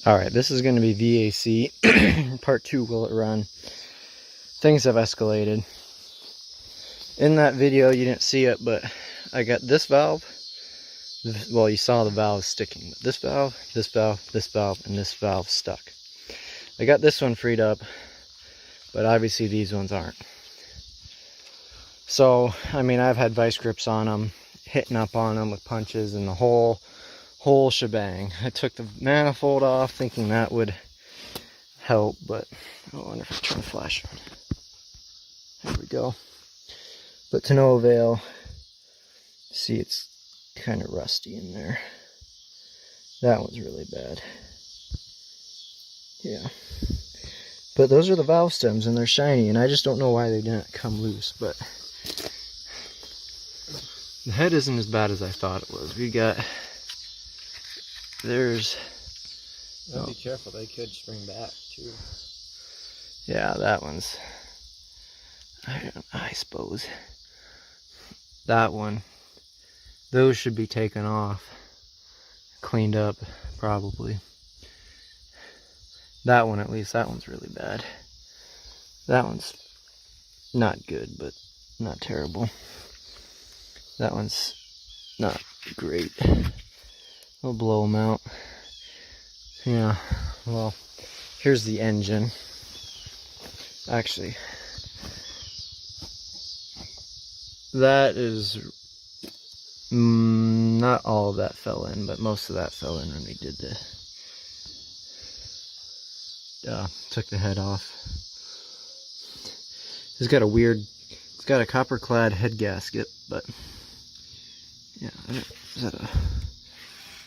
Alright, this is going to be VAC. Part 2, will it run? Things have escalated. In that video, you didn't see it, but I got this valve. Well, you saw the valve sticking. But this valve, this valve, this valve, and this valve stuck. I got this one freed up, but obviously these ones aren't. So, I mean, I've had vice grips on them, hitting up on them with punches, and the whole shebang. I took the manifold off thinking that would help, but I wonder if I turn the flash on. There we go. But to no avail. See, it's kind of rusty in there. That one's really bad. Yeah. But those are the valve stems and they're shiny, and I just don't know why they didn't come loose, but the head isn't as bad as I thought it was. We got, there's, oh, be careful, they could spring back too. Yeah, that one's, I suppose. That one, those should be taken off, cleaned up, probably. That one, at least, that one's really bad. That one's not good, but not terrible. That one's not great. We'll blow them out. Yeah, well, here's the engine. Actually, that is, not all of that fell in, but most of that fell in when we did the, took the head off. It's got a weird, it's got a copper clad head gasket, but yeah, is that a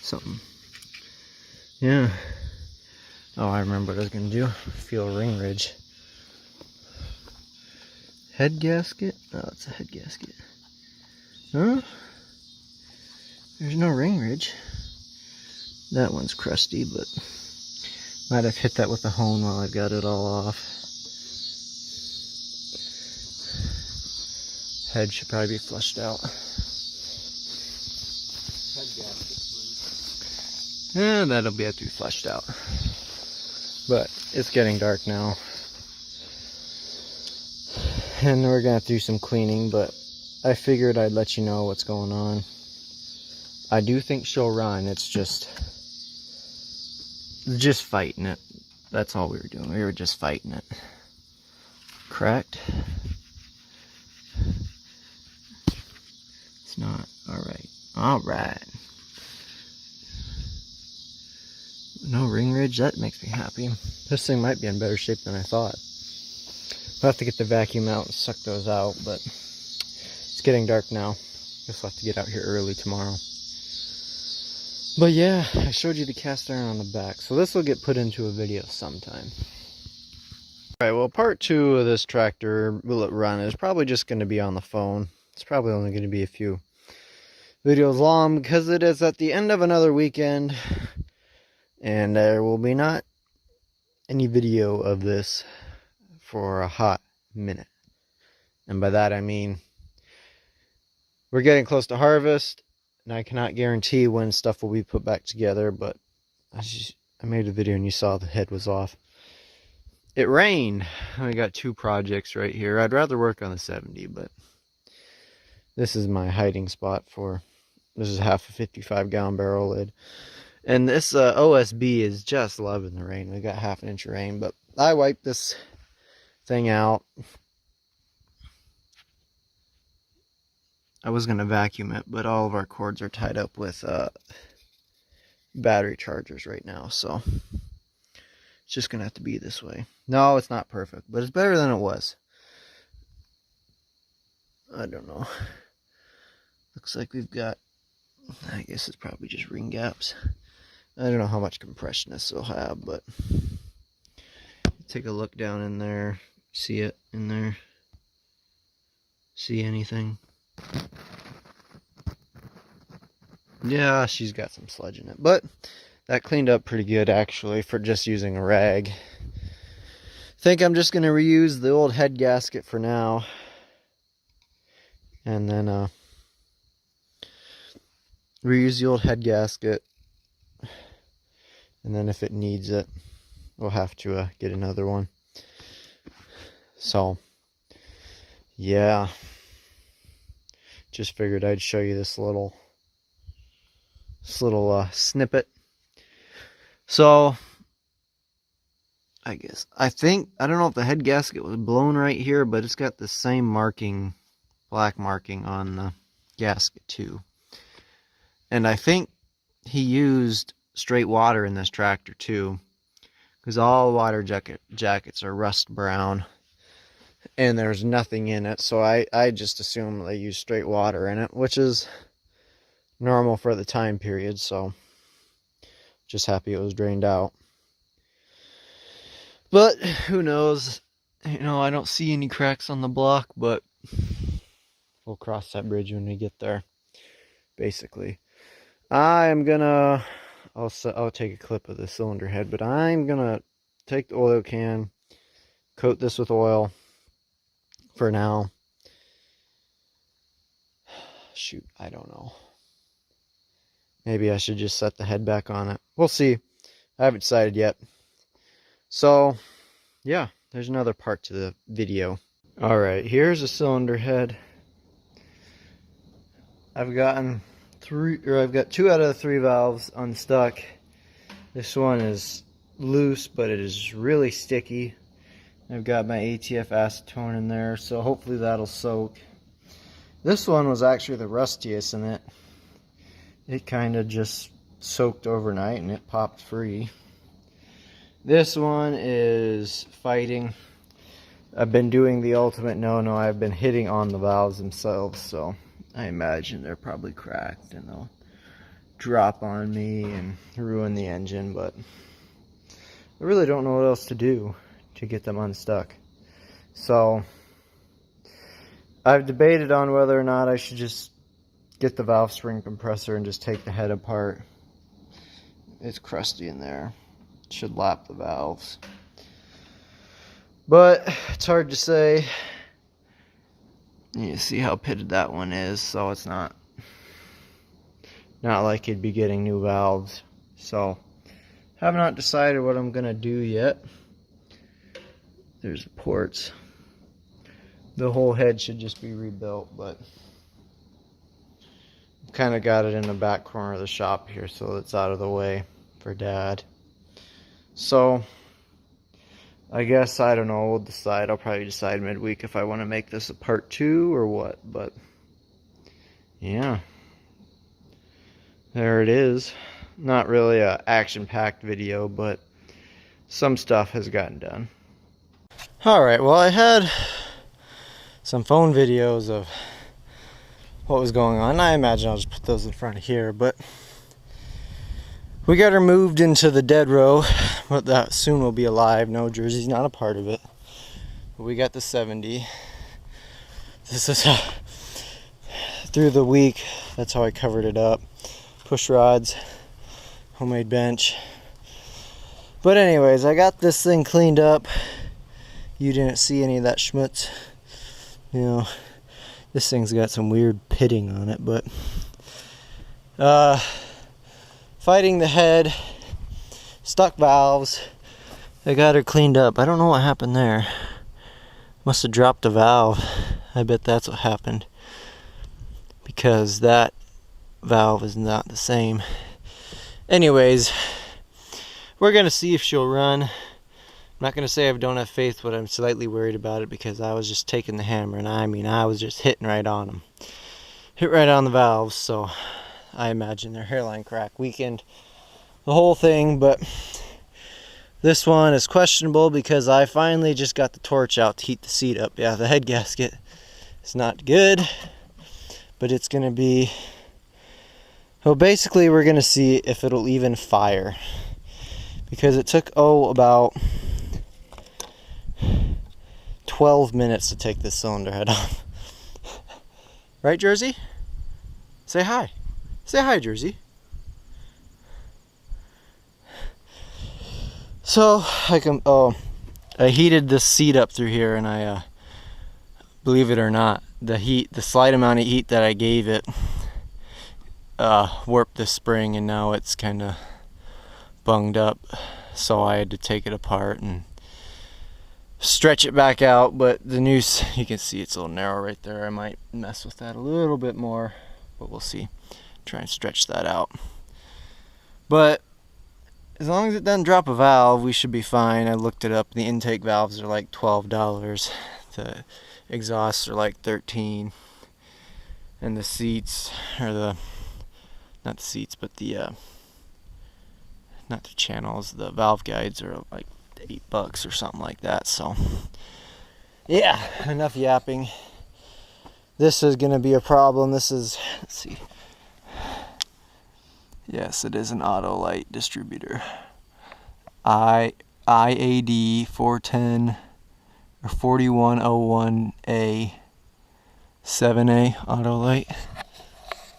something? Yeah. Oh, I remember what I was gonna do. Feel a ring ridge. Head gasket? Oh, it's a head gasket. Huh? There's no ring ridge. That one's crusty, but might have hit that with a hone while I've got it all off. Head should probably be flushed out. Head gasket, please. Yeah, that'll be have to be flushed out. But it's getting dark now. And we're gonna have to do some cleaning, but I figured I'd let you know what's going on. I do think she'll run, it's just fighting it. That's all we were doing, we were just fighting it. Correct? It's not, alright. Alright. No ring ridge, that makes me happy. This thing might be in better shape than I thought. I'll have to get the vacuum out and suck those out, but it's getting dark now. Guess I'll have to get out here early tomorrow. But yeah, I showed you the cast iron on the back, so this will get put into a video sometime. Alright, well, part 2 of this tractor, will it run, is probably just going to be on the phone. It's probably only going to be a few videos long, because it is at the end of another weekend, and there will be not any video of this for a hot minute. And by that I mean we're getting close to harvest, and I cannot guarantee when stuff will be put back together, but I made a video and you saw the head was off. It rained. I got 2 projects right here. I'd rather work on the 70, but this is my hiding spot for, this is half a 55-gallon barrel lid. And this OSB is just loving the rain. We got half an inch of rain, but I wiped this thing out. I was going to vacuum it, but all of our cords are tied up with battery chargers right now, so it's just going to have to be this way. No, it's not perfect, but it's better than it was. I don't know. Looks like we've got, I guess it's probably just ring gaps. I don't know how much compression this will have, but take a look down in there. See it in there? See anything? Yeah, she's got some sludge in it, but that cleaned up pretty good actually for just using a rag. I think I'm just going to reuse the old head gasket for now, and then reuse the old head gasket, And then if it needs it, we'll have to get another one. So, yeah. Just figured I'd show you this little snippet. So, I don't know if the head gasket was blown right here, but it's got the same marking, black marking on the gasket too. And I think he used straight water in this tractor too, because all water jackets are rust brown and there's nothing in it. So I just assume they used straight water in it, which is normal for the time period. So just happy it was drained out. But who knows? You know, I don't see any cracks on the block, but we'll cross that bridge when we get there. Basically, I'm gonna, I'll take a clip of the cylinder head, but I'm gonna take the oil can, coat this with oil for now. Shoot, I don't know. Maybe I should just set the head back on it. We'll see. I haven't decided yet. So, yeah, there's another part to the video. Alright, here's a cylinder head. I've got 2 out of the 3 valves unstuck. This one is loose, but it is really sticky. I've got my ATF acetone in there, so hopefully that'll soak. This one was actually the rustiest, and it kind of just soaked overnight and it popped free. This one is fighting. I've been doing the ultimate no-no. I've been hitting on the valves themselves, so I imagine they're probably cracked and they'll drop on me and ruin the engine, but I really don't know what else to do to get them unstuck. So I've debated on whether or not I should just get the valve spring compressor and just take the head apart. It's crusty in there. It should lap the valves. But it's hard to say. You see how pitted that one is, so it's not like you'd be getting new valves. So have not decided what I'm gonna do yet. There's the ports. The whole head should just be rebuilt, but kind of got it in the back corner of the shop here, so it's out of the way for Dad. So I guess, I don't know, we'll decide. I'll probably decide midweek if I want to make this a part 2 or what, but yeah, there it is. Not really a action-packed video, but some stuff has gotten done. Alright, well, I had some phone videos of what was going on. I imagine I'll just put those in front of here, but we got her moved into the dead row, but that soon will be alive. No, Jersey's not a part of it. But we got the 70. This is through the week. That's how I covered it up. Push rods, homemade bench. But anyways, I got this thing cleaned up. You didn't see any of that schmutz. You know, this thing's got some weird pitting on it, but fighting the head, stuck valves. I got her cleaned up. I don't know what happened there. Must have dropped a valve. I bet that's what happened, because that valve is not the same. Anyways, we're gonna see if she'll run. I'm not gonna say I don't have faith, but I'm slightly worried about it, because I was just taking the hammer, and I was just hitting right on them. Hit right on the valves, so I imagine their hairline crack weakened the whole thing. But this one is questionable because I finally just got the torch out to heat the seat up. Yeah, the head gasket is not good, but it's gonna be, well, basically we're gonna see if it'll even fire, because it took about 12 minutes to take this cylinder head off. Right, Jersey? Say hi. Say hi, Jersey. So I heated this seat up through here, and I believe it or not, the slight amount of heat that I gave it warped the spring, and now it's kind of bunged up, so I had to take it apart and stretch it back out. But the noose, you can see it's a little narrow right there. I might mess with that a little bit more, but we'll see. Try and stretch that out. But as long as it doesn't drop a valve, we should be fine. I looked it up. The intake valves are like $12. The exhausts are like $13. And the seats, or the, not the seats, but the, not the channels, the valve guides are like $8 or something like that. So, yeah, enough yapping. This is going to be a problem. This is, let's see. Yes, it is an Autolite distributor. IAD 410 or 4101A 7A Autolite.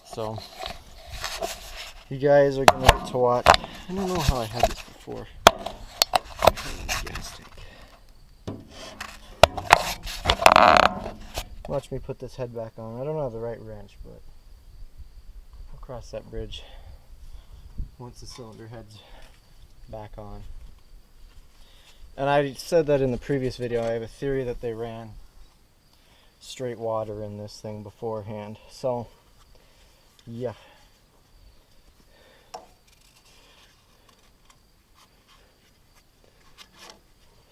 So you guys are gonna get to watch. I don't know how I had this before. Gas tank. Watch me put this head back on. I don't have the right wrench, but I'll cross that bridge once the cylinder head's back on. And I said that in the previous video. I have a theory that they ran straight water in this thing beforehand. So, yeah.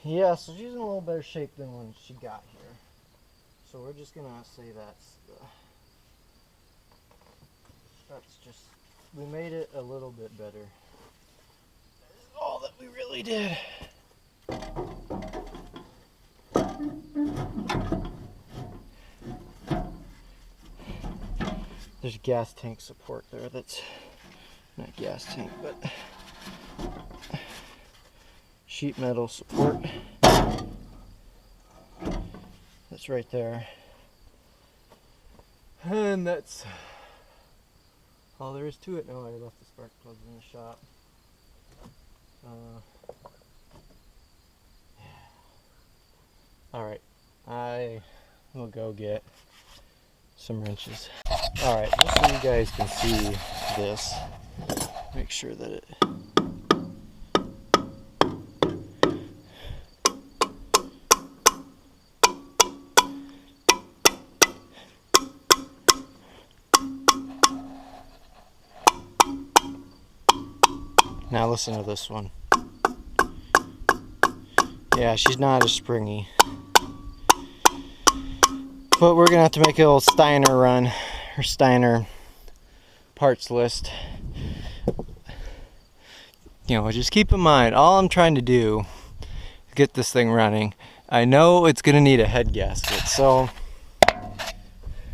Yeah, so she's in a little better shape than when she got here. So we're just gonna say that's just, we made it a little bit better. That is all that we really did. There's gas tank support there. That's not gas tank, but sheet metal support. That's right there. And that's all there is to it. No, I left the spark plugs in the shop. Alright, I will go get some wrenches. Alright, just so you guys can see this, make sure that it... Now listen to this one. Yeah, she's not as springy. But we're gonna have to make a little Steiner run, or Steiner parts list. You know, just keep in mind, all I'm trying to do is get this thing running. I know it's gonna need a head gasket, so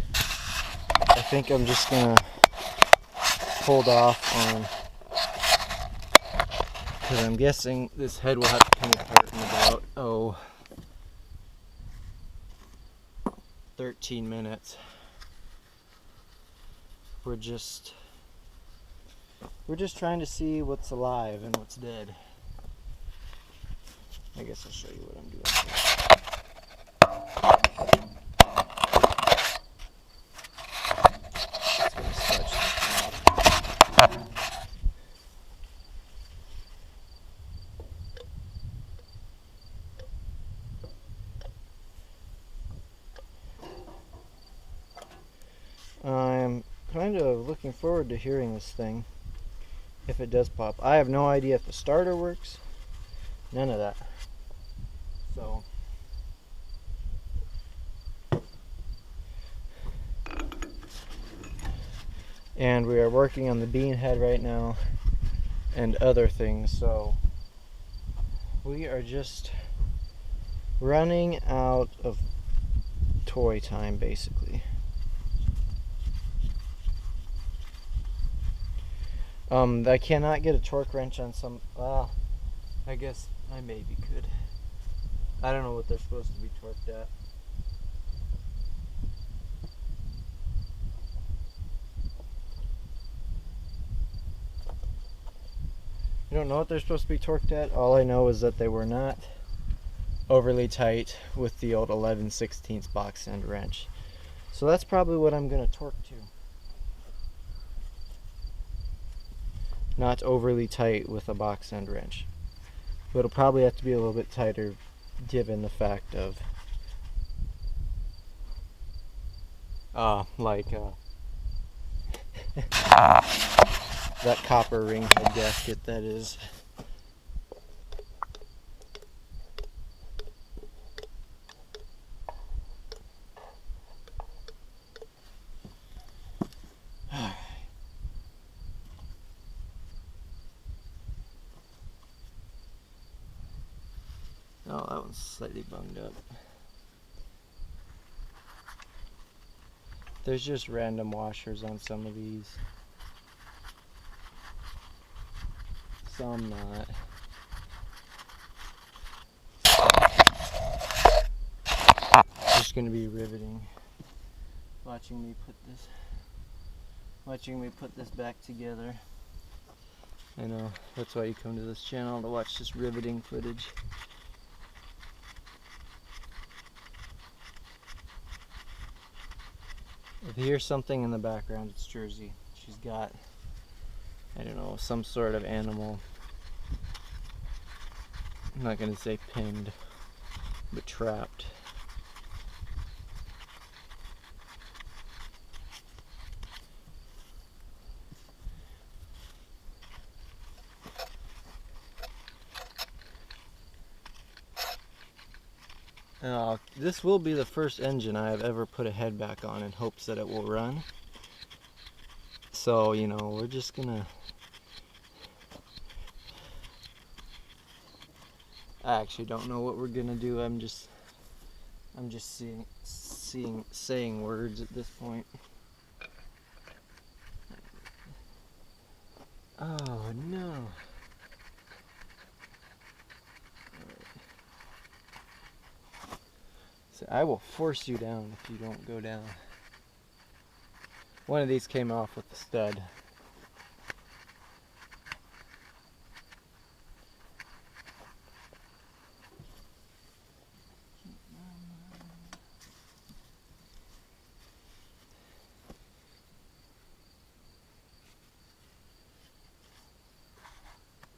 I think I'm just gonna hold off on, because I'm guessing this head will have to come apart in about, 13 minutes. We're just trying to see what's alive and what's dead. I guess I'll show you what I'm doing. It's gonna stretch this out. I'm kind of looking forward to hearing this thing, if it does pop. I have no idea if the starter works, none of that. So, and we are working on the bean head right now and other things, so we are just running out of toy time, basically. I cannot get a torque wrench on some, I guess I maybe could. I don't know what they're supposed to be torqued at. I don't know what they're supposed to be torqued at. All I know is that they were not overly tight with the old 11/16 box end wrench. So that's probably what I'm going to torque to. not overly tight with a box end wrench. But it'll probably have to be a little bit tighter given the fact of that copper ring head gasket that is. Oh, that one's slightly bunged up. There's just random washers on some of these. Some not. Just gonna be riveting watching me put this back together. I know, that's why you come to this channel, to watch this riveting footage. If you hear something in the background, it's Jersey. She's got, I don't know, some sort of animal. I'm not gonna say pinned, but trapped. This will be the first engine I have ever put a head back on in hopes that it will run. So, you know, we're just gonna... I actually don't know what we're gonna do. I'm just saying words at this point. Oh no. So I will force you down if you don't go down. One of these came off with the stud.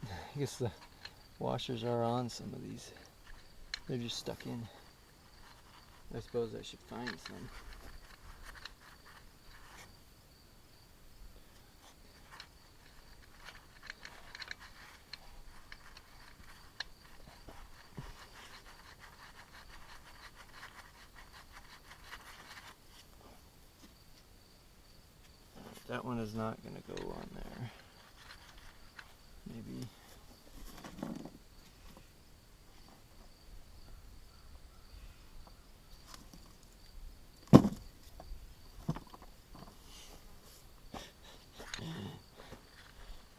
I guess the washers are on some of these. They're just stuck in. I suppose I should find some. That one is not going to go on there. Maybe.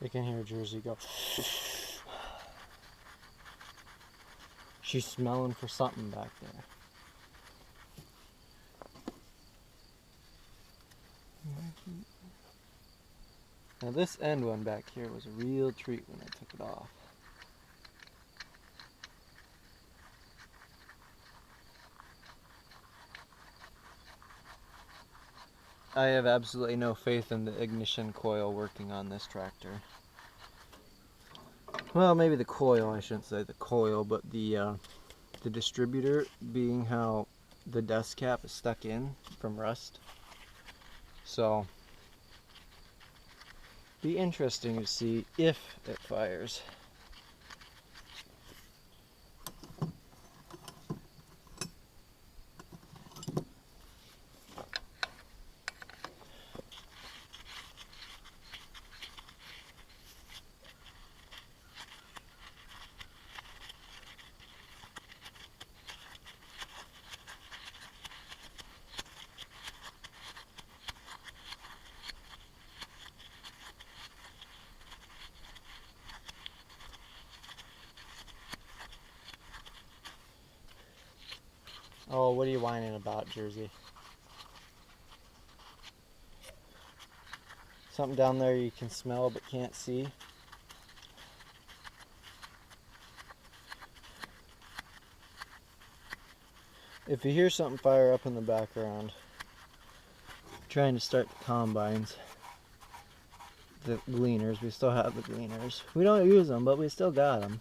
I can hear Jersey go. She's smelling for something back there. Now this end one back here was a real treat when I took it off. I have absolutely no faith in the ignition coil working on this tractor. Well, maybe the coil, I shouldn't say the coil, but the distributor, being how the dust cap is stuck in from rust. So, be interesting to see if it fires. Oh, what are you whining about, Jersey? Something down there you can smell but can't see? If you hear something fire up in the background, trying to start the combines. the gleaners. We still have the gleaners. We don't use them, but we still got them.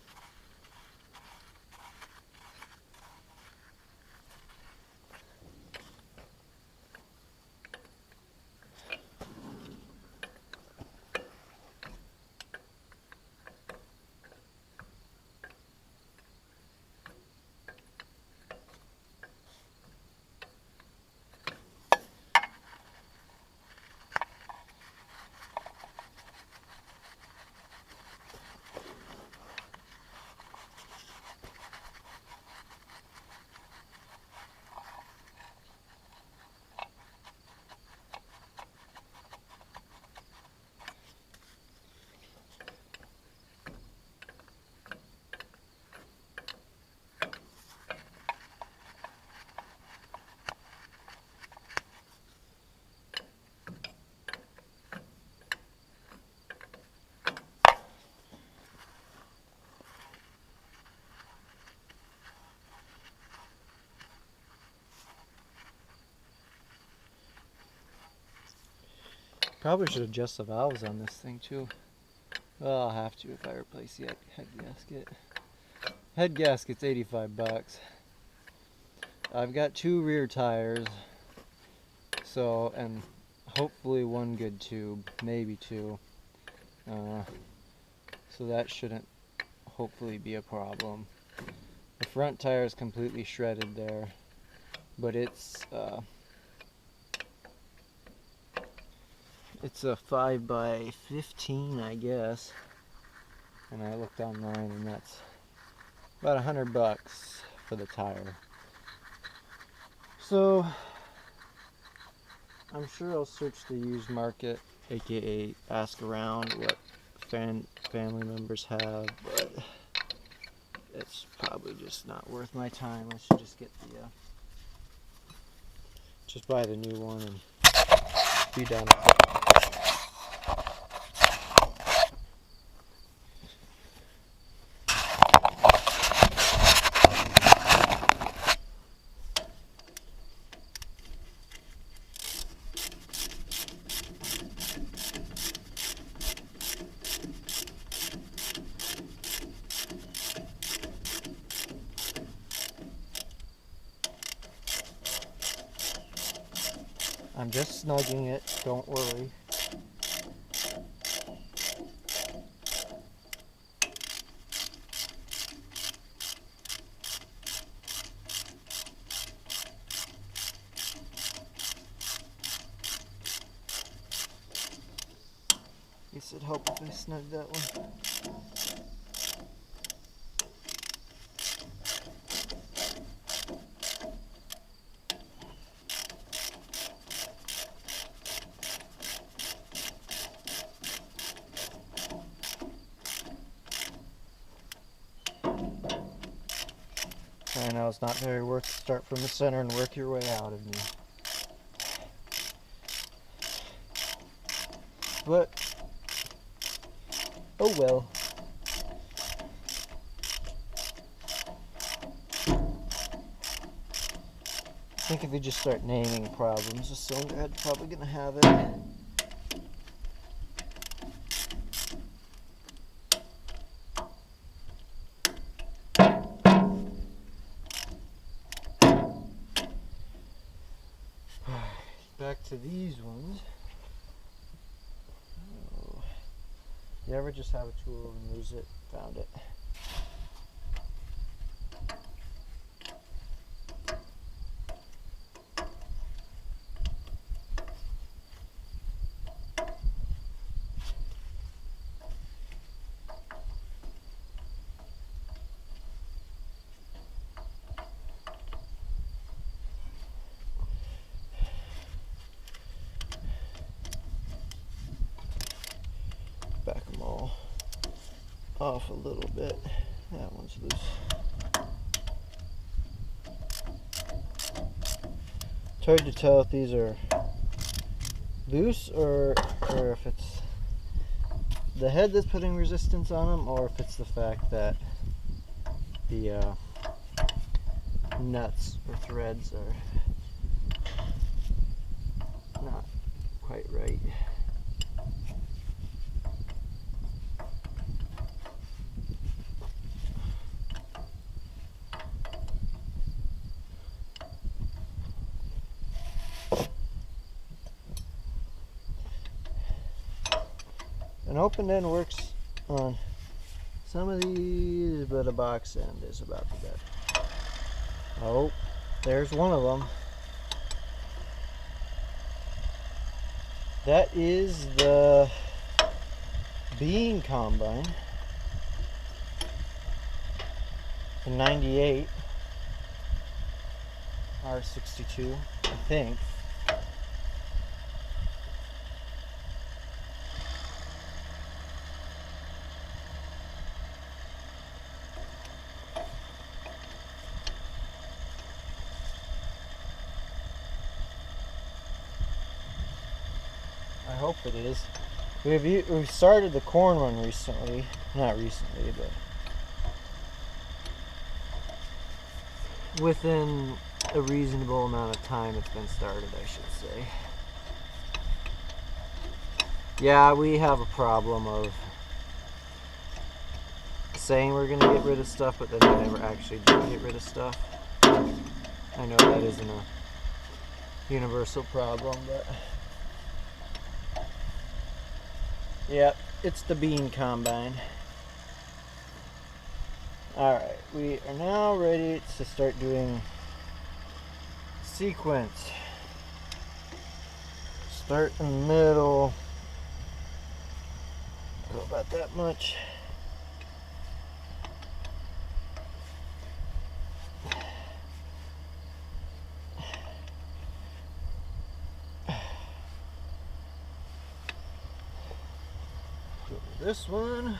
Probably should adjust the valves on this thing too. Well, I'll have to if I replace the head gasket. Head gasket's 85 bucks. I've got 2 rear tires, so, and hopefully 1 good tube, maybe 2. So that shouldn't hopefully be a problem. The front tire is completely shredded there, but it's a 5x15, I guess. And I looked online, and that's about 100 bucks for the tire. So I'm sure I'll search the used market, aka ask around what family members have, but it's probably just not worth my time. I should just get the just buy the new one and be done with it. I'm just snugging it, don't worry. Guess it'd help if I snug that one. I know it's not very worth to start from the center and work your way out of me. But, oh well. I think if we just start naming problems, the cylinder head's probably going to have it. Back to these ones. Oh. You ever just have a tool and lose it? Found it. Back them all off a little bit. That one's loose. It's hard to tell if these are loose or if it's the head that's putting resistance on them, or if it's the fact that the nuts or threads are not quite right. An open end works on some of these, but a box end is about the best. Oh, there's one of them. That is the bean combine. The 98 R62, I think. I hope it is. We've started the corn one recently. Not recently, but within a reasonable amount of time it's been started, I should say. Yeah, we have a problem of saying we're going to get rid of stuff, but then we never actually do get rid of stuff. I know that isn't a universal problem, but yeah, it's the bean combine. Alright, we are now ready to start doing sequence. Start in the middle. Go about that much. Go to this one.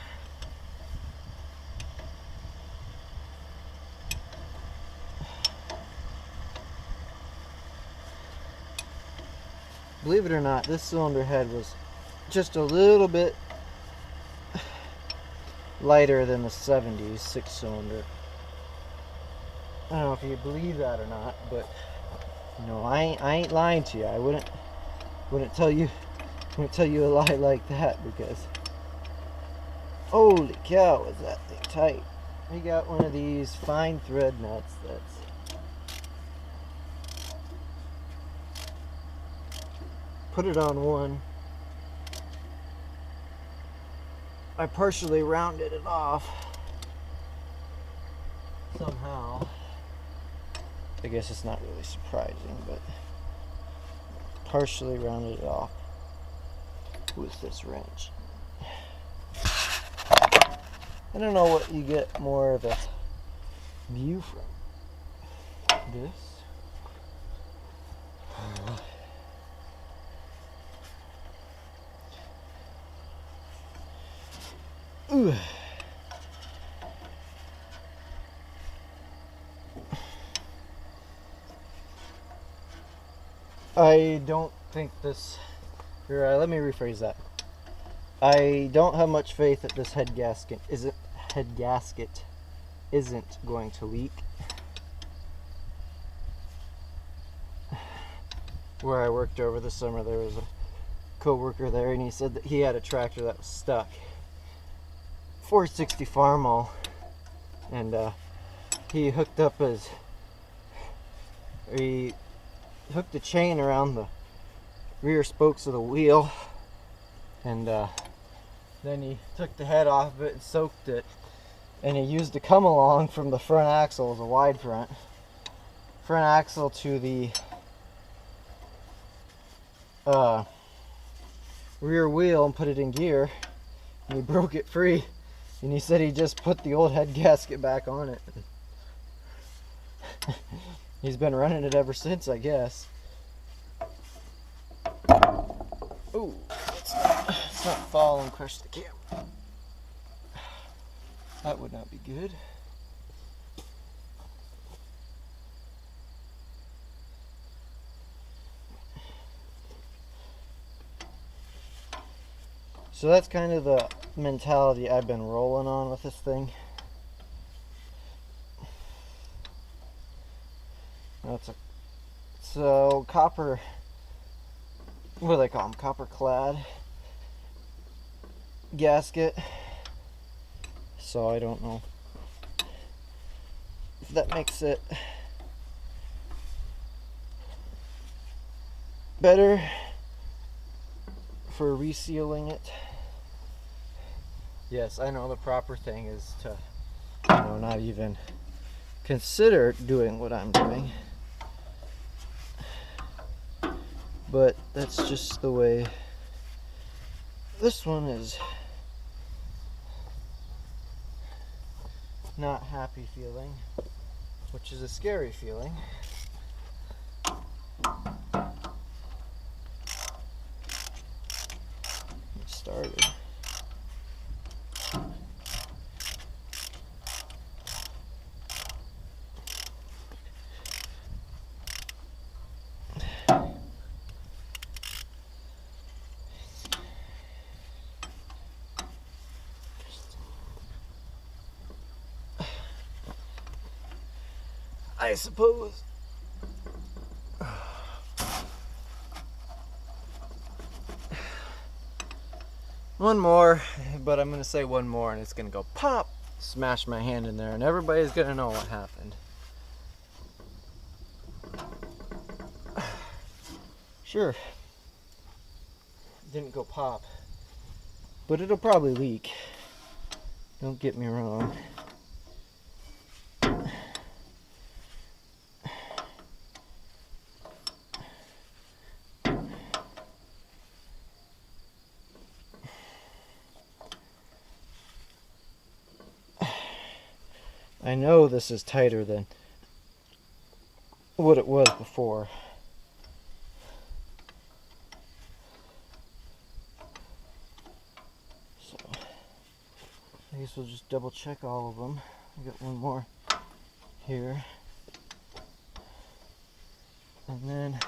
Believe it or not, this cylinder head was just a little bit lighter than the 70s 6-cylinder. I don't know if you believe that or not, but you know, I ain't lying to you. I wouldn't tell you a lie like that, because holy cow, is that thing tight. We got one of these fine thread nuts that's put it on one. I partially rounded it off somehow. I guess it's not really surprising, but partially rounded it off with this wrench. I don't know what you get more of a view from this. Ooh. I don't think this, let me rephrase that. I don't have much faith that this head gasket isn't going to leak. Where I worked over the summer, there was a co-worker there, and he said that he had a tractor that was stuck. 460 Farmall, and he hooked the chain around the rear spokes of the wheel, and then he took the head off of it and soaked it, and he used a come along from the front axle as a wide front axle to the rear wheel and put it in gear, and he broke it free. And he said he just put the old head gasket back on it. He's been running it ever since, I guess. Ooh, let's not fall and crush the camera. That would not be good. So that's kind of the mentality I've been rolling on with this thing. So copper, what do they call them? Copper clad gasket. So I don't know if that makes it better for resealing it. Yes, I know the proper thing is to, not even consider doing what I'm doing. But that's just the way this one is. Not happy feeling, which is a scary feeling. It started. I suppose. One more, but I'm gonna say one more and it's gonna go pop, smash my hand in there, and everybody's gonna know what happened. Sure, didn't go pop, but it'll probably leak. Don't get me wrong. I know this is tighter than what it was before. So I guess we'll just double check all of them. I got one more here. And then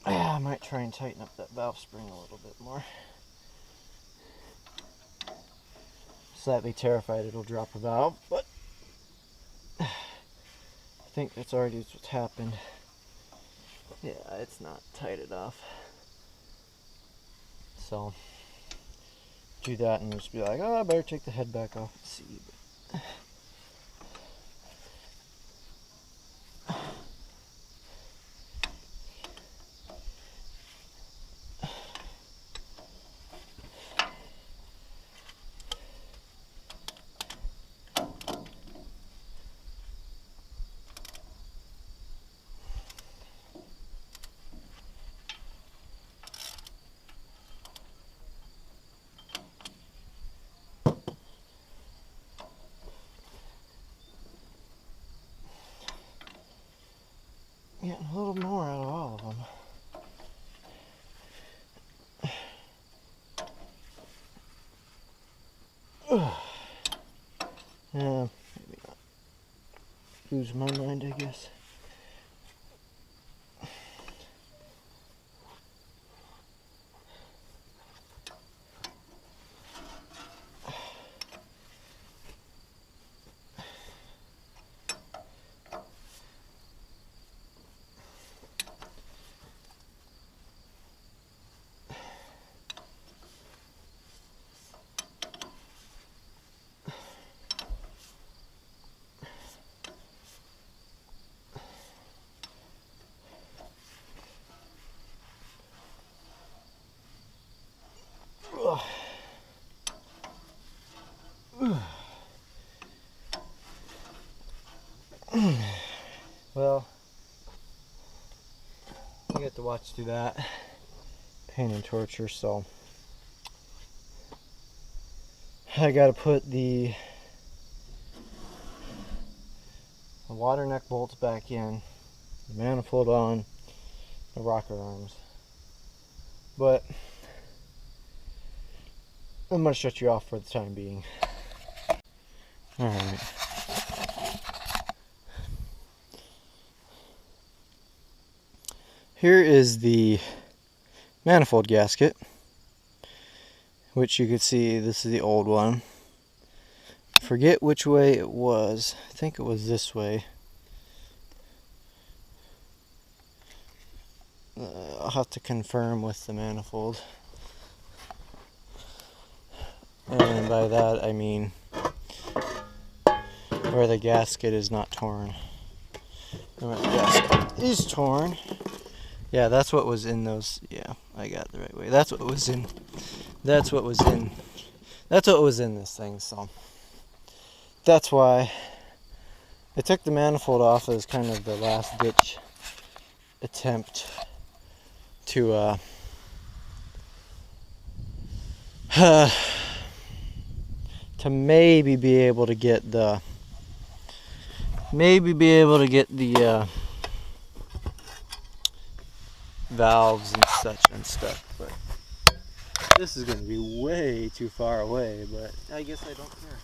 I might try and tighten up that valve spring a little bit more. Slightly terrified it'll drop a valve, but I think that's already what's happened. Yeah, it's not tight enough. So do that and just be like, oh, I better take the head back off and see. Getting a little more out of all of them. Yeah, maybe not. Lose my mind, I guess. Well, you get to watch through that pain and torture, so I gotta put the water neck bolts back in, the manifold on, the rocker arms. But I'm gonna shut you off for the time being. Alright. Here is the manifold gasket, which you could see this is the old one. Forget which way it was. I think it was this way. I'll have to confirm with the manifold. And by that I mean where the gasket is not torn. And where the gasket is torn, Yeah, that's what was in those. Yeah, I got it the right way. That's what was in. That's what was in. That's what was in this thing. So that's why I took the manifold off as kind of the last ditch attempt to to maybe be able to get the valves and such and stuff, but this is going to be way too far away, but I guess I don't care.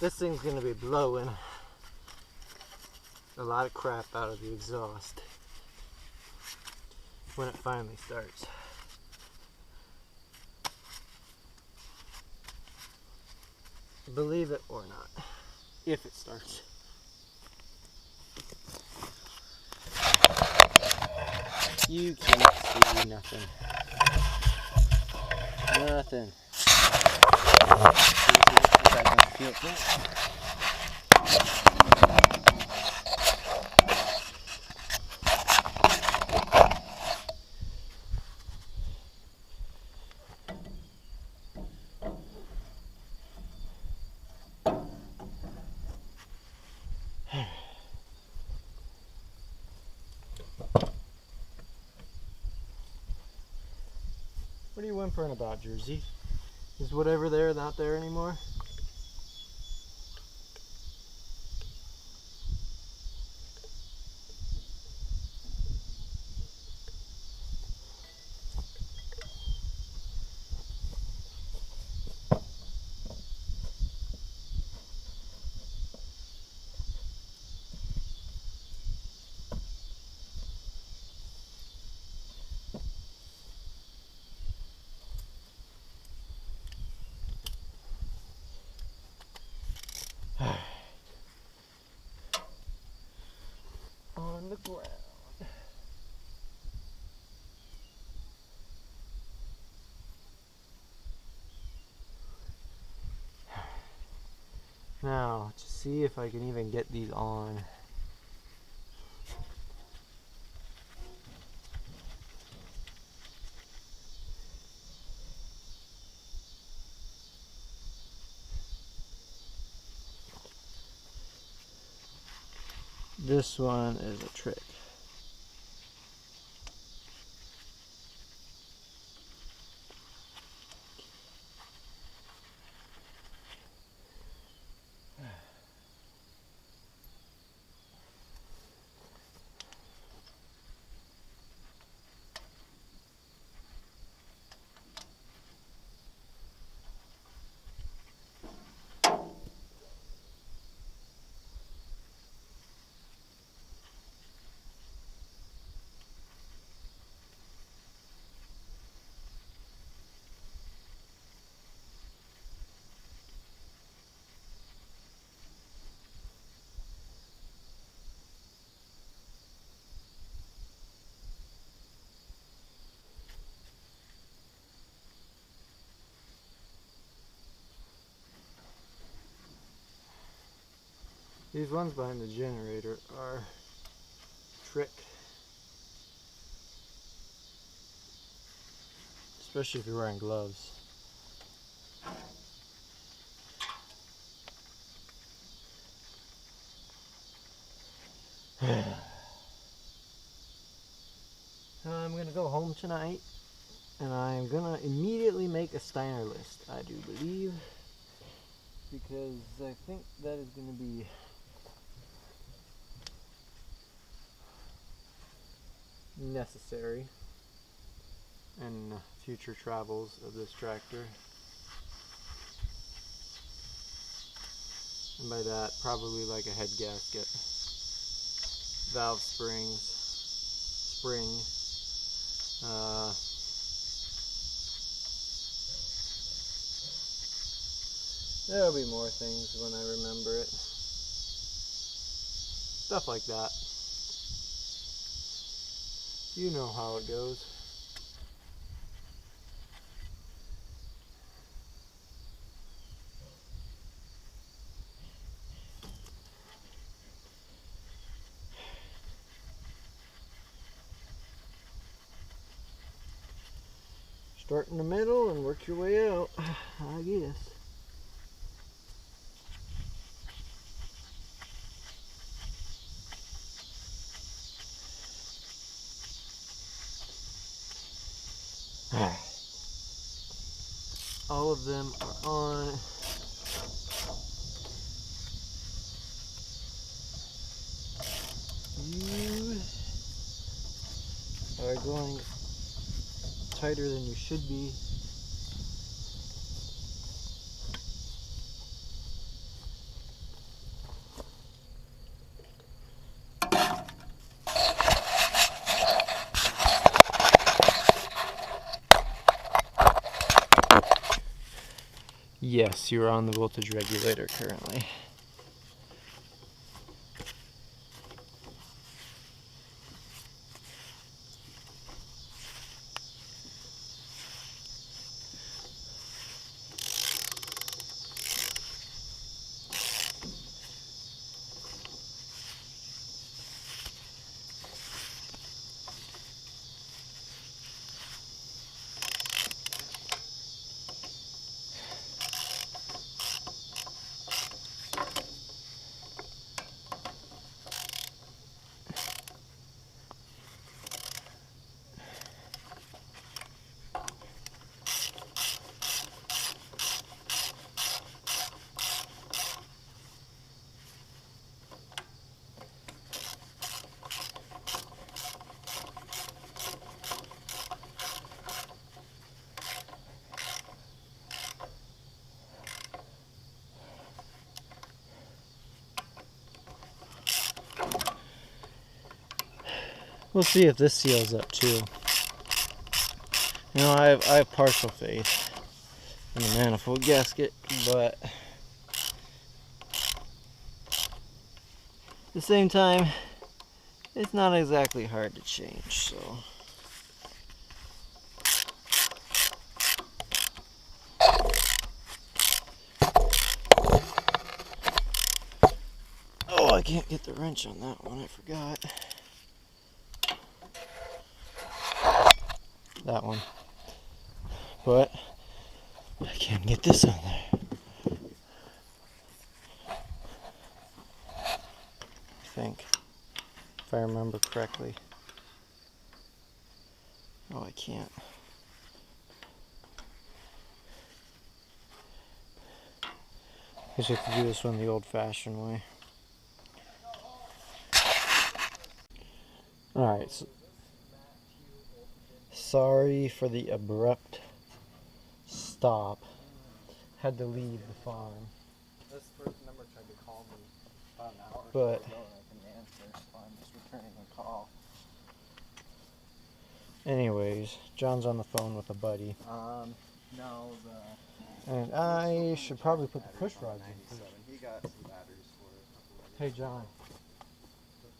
This thing's going to be blowing a lot of crap out of the exhaust when it finally starts. Believe it or not, if it starts. You can't see nothing. Nothing. What are you whimpering about, Jersey? Is whatever there not there anymore? On the ground. Now, to see if I can even get these on. This one is a trick. These ones behind the generator are trick. especially if you're wearing gloves. I'm gonna go home tonight, and I'm gonna immediately make a Steiner list, I do believe, because I think that is gonna be necessary in future travels of this tractor. And by that, probably like a head gasket, valve springs, spring, there'll be more things when I remember it. Stuff like that. You know how it goes. Start in the middle and work your way out, I guess. All of them are on. You are going tighter than you should be. Yes, you're on the voltage regulator currently. We'll see if this seals up too. You know, I have partial faith in the manifold gasket, but at the same time, it's not exactly hard to change, so. Oh, I can't get the wrench on that one, I forgot. That one. But I can get this on there. I think, if I remember correctly. Oh, I can't. I guess you have to do this one the old-fashioned way. Alright, so sorry for the abrupt stop. Had to leave the farm. This first number tried to call me about an hour But ago, and I didn't answer, so I'm just returning the call. anyways, John's on the phone with a buddy. No, And I should probably put the push rods in. He got some batteries for it a couple of Hey, John.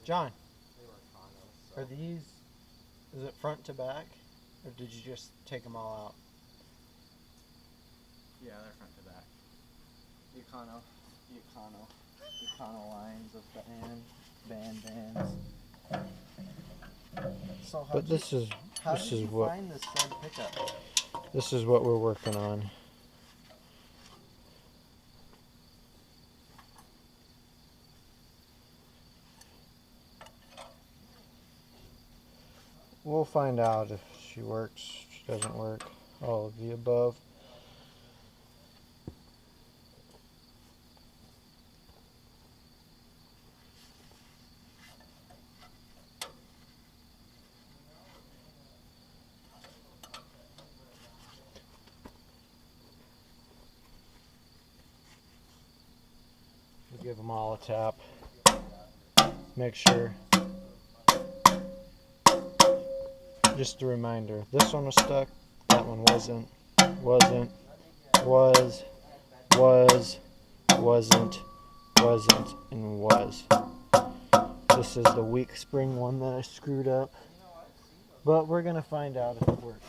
John, They were Econos, so. are these, is it front to back? Or did you just take them all out? Yeah, they're front to back. Econo lines of bands. So But this is how did you what find this Ford pickup? This is what we're working on. We'll find out if she works, she doesn't work, all of the above. We'll give them all a tap. Make sure. Just a reminder, this one was stuck, that one wasn't, wasn't, was, wasn't, and was. This is the weak spring one that I screwed up, but we're going to find out if it works.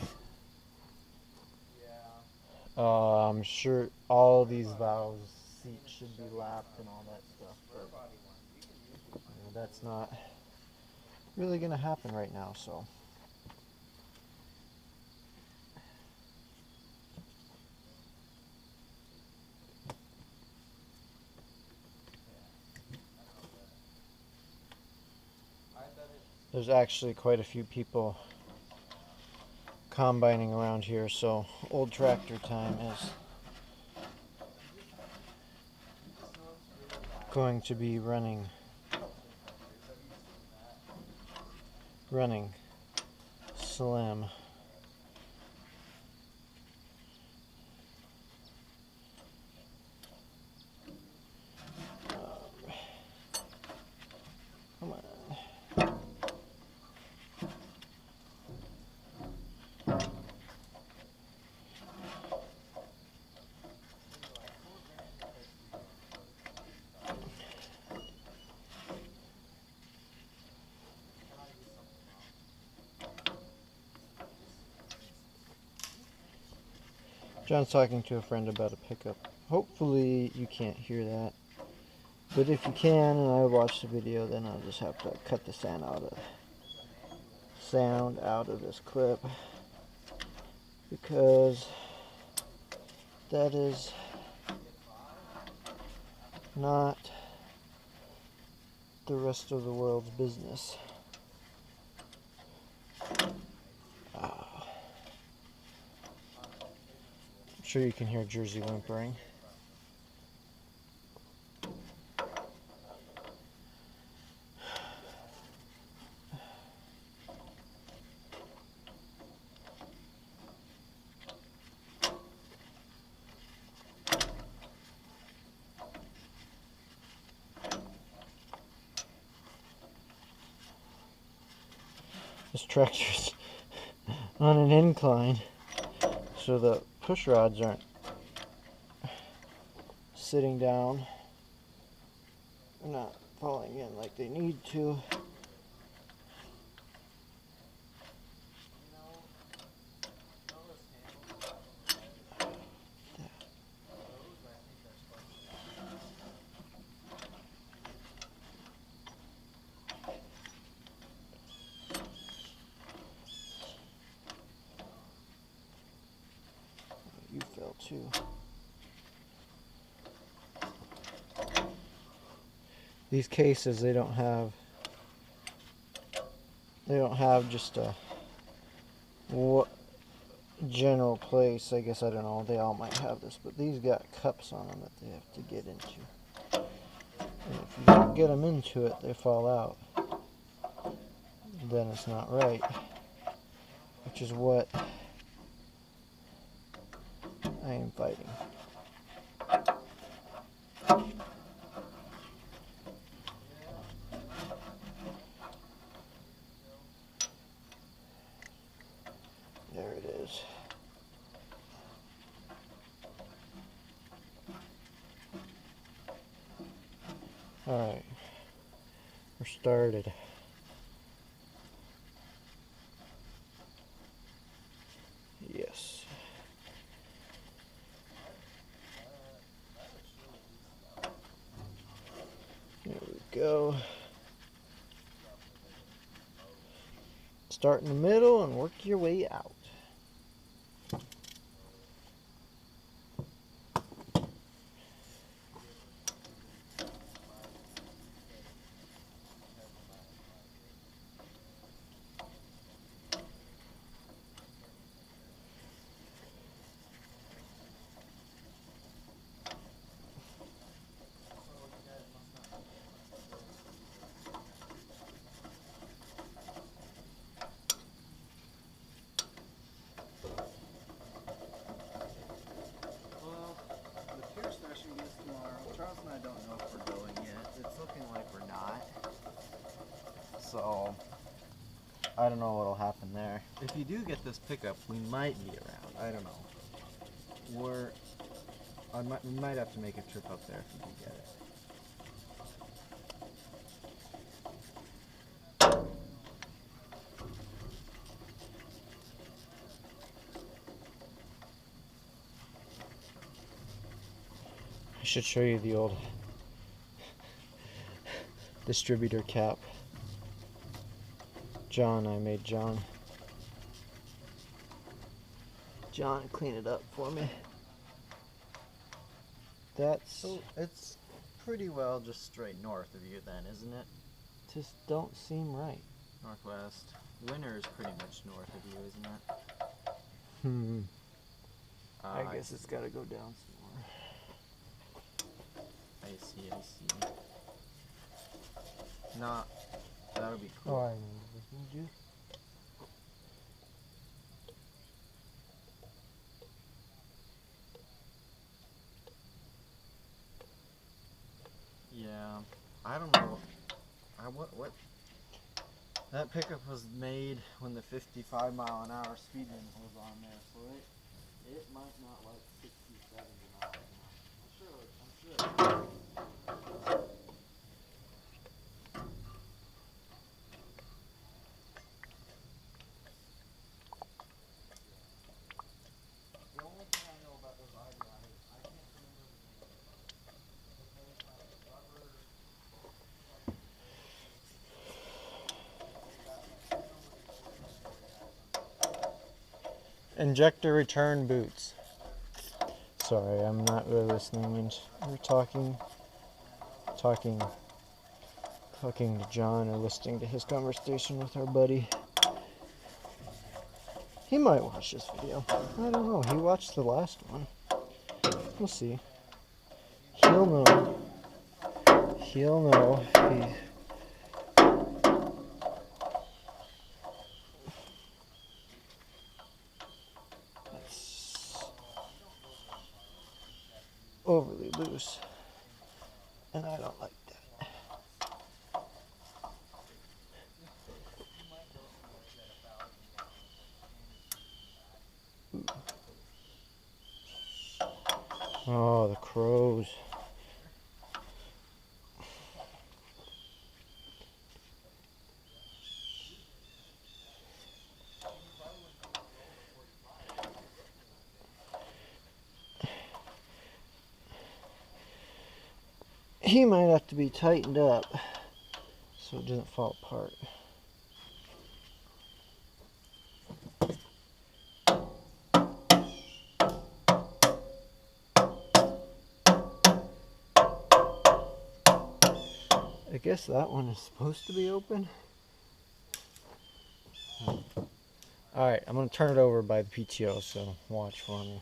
I'm sure all these valves, seats should be lapped and all that stuff, but that's not really going to happen right now, so. There's actually quite a few people combining around here, so old tractor time is going to be running slim. Come on. John's talking to a friend about a pickup. Hopefully you can't hear that. But if you can and I watch the video, then I'll just have to cut the sound out of this clip. Because that is not the rest of the world's business. I'm sure you can hear Jersey whimpering. This tractor's on an incline, so the push rods aren't sitting down. They're not falling in like they need to. You fell too. These cases, they don't have just a general place. I guess, I don't know, they all might have this, but these got cups on them that they have to get into. And if you don't get them into it, they fall out. Then it's not right, which is what I am fighting. There it is. Alright, we're started. Yes. There we go. Start in the middle and work your way out. Charles and I don't know if we're going yet. It's looking like we're not. So, I don't know what'll happen there. If you do get this pickup, we might be around. I don't know. We might have to make a trip up there if we do get it. I should show you the old distributor cap. I made John clean it up for me. So it's pretty well just straight north of you then, isn't it? Just don't seem right. Northwest. Winter is pretty much north of you, isn't it? I guess it's got to go down some more. I see. Nah, that'll be cool. Oh, I know. Did you? Yeah, I don't know. What? That pickup was made when the 55-mile-an-hour speed limit was on there, so it might not like 60, 70 miles an hour. I'm sure. The only thing I know about those eyeglasses, I can't remember the name of them. But there's like rubber. Injector return boots. Sorry, I'm not really listening when we're talking to John or listening to his conversation with our buddy. He might watch this video. I don't know. He watched the last one. We'll see. He'll know. He'll know if he... overly loose, and I don't like that. Ooh. Oh, the crows. He might have to be tightened up so it doesn't fall apart. I guess that one is supposed to be open. Alright, I'm going to turn it over by the PTO, so watch for me.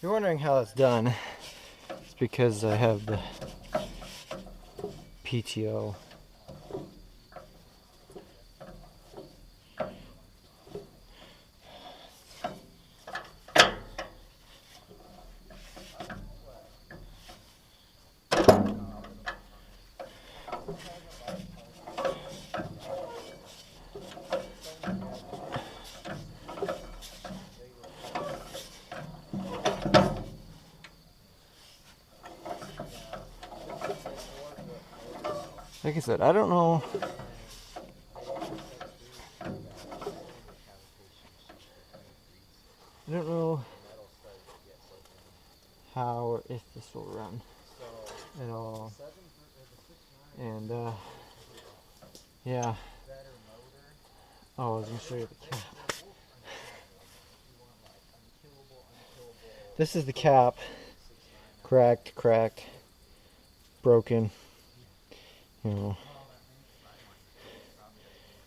You're wondering how that's done. It's because I have the PTO. Like I said, I don't know. I don't know how or if this will run at all. And Yeah. Oh, I was gonna show you the cap. This is the cap. Cracked, broken. You know.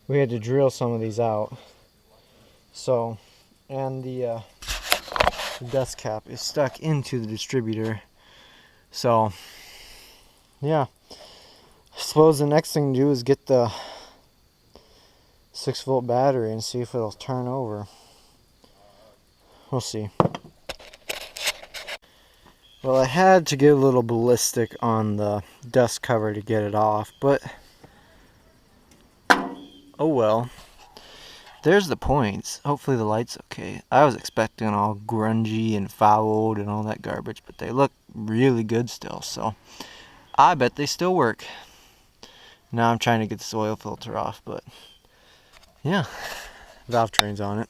We had to drill some of these out. So, and the dust cap is stuck into the distributor. So, yeah. I suppose the next thing to do is get the 6-volt battery and see if it'll turn over. We'll see. Well, I had to get a little ballistic on the dust cover to get it off, but oh well. There's the points. Hopefully the light's okay. I was expecting all grungy and fouled and all that garbage, but they look really good still, so I bet they still work. Now I'm trying to get this oil filter off, but yeah, valve train's on it.